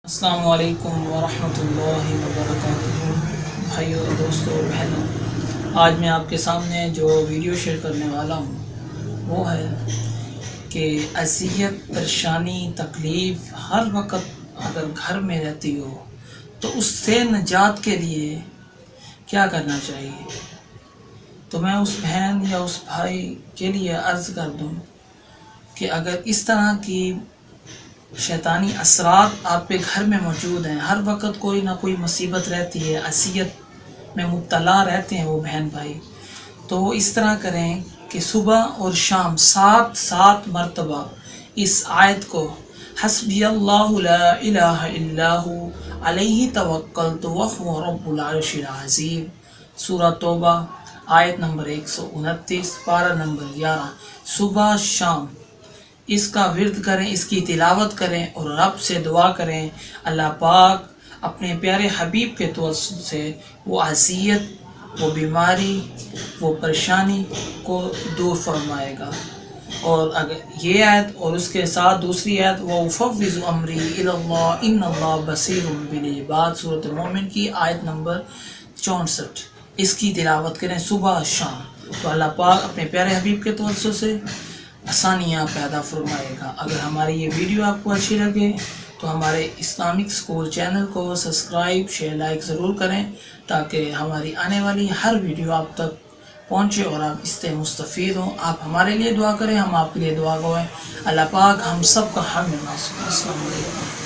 السلام علیکم ورحمۃ اللہ وبرکاتہ۔ بھائیو، دوستو اور بہنوں، آج میں آپ کے سامنے جو ویڈیو شیئر کرنے والا ہوں وہ ہے کہ اذیت، پریشانی، تکلیف ہر وقت اگر گھر میں رہتی ہو تو اس سے نجات کے لیے کیا کرنا چاہیے۔ تو میں اس بہن یا اس بھائی کے لیے عرض کر دوں کہ اگر اس طرح کی شیطانی اثرات آپ کے گھر میں موجود ہیں، ہر وقت کوئی نہ کوئی مصیبت رہتی ہے، اذیت میں مبتلا رہتے ہیں وہ بہن بھائی، تو وہ اس طرح کریں کہ صبح اور شام 7 مرتبہ اس آیت کو حسبی اللہ لا الہ الا ہو علیہ توکلت وہو رب العرش العظیم، سورہ توبہ آیت نمبر 129، پارہ نمبر 11، صبح شام اس کا ورد کریں، اس کی تلاوت کریں اور رب سے دعا کریں اللہ پاک اپنے پیارے حبیب کے توسط سے وہ اذیت، وہ بیماری، وہ پریشانی کو دور فرمائے گا۔ اور اگر یہ آیت اور اس کے ساتھ دوسری آیت وَأُفَوِّضُ أَمْرِي إِلَى اللَّهِ إِنَّ اللَّهَ بَصِيرٌ بِالْعِبَادِ، سورۃ المومن کی آیت نمبر 64، اس کی تلاوت کریں صبح شام، تو اللہ پاک اپنے پیارے حبیب کے توسط سے آسانیاں پیدا فرمائے گا۔ اگر ہماری یہ ویڈیو آپ کو اچھی لگے تو ہمارے اسلامک اسکول چینل کو سبسکرائب، شیئر، لائک ضرور کریں تاکہ ہماری آنے والی ہر ویڈیو آپ تک پہنچے اور آپ اس سے مستفید ہوں۔ آپ ہمارے لیے دعا کریں، ہم آپ کے لیے دعا گوئیں۔ اللہ پاک ہم سب کا حق نوازے۔ السلام علیکم۔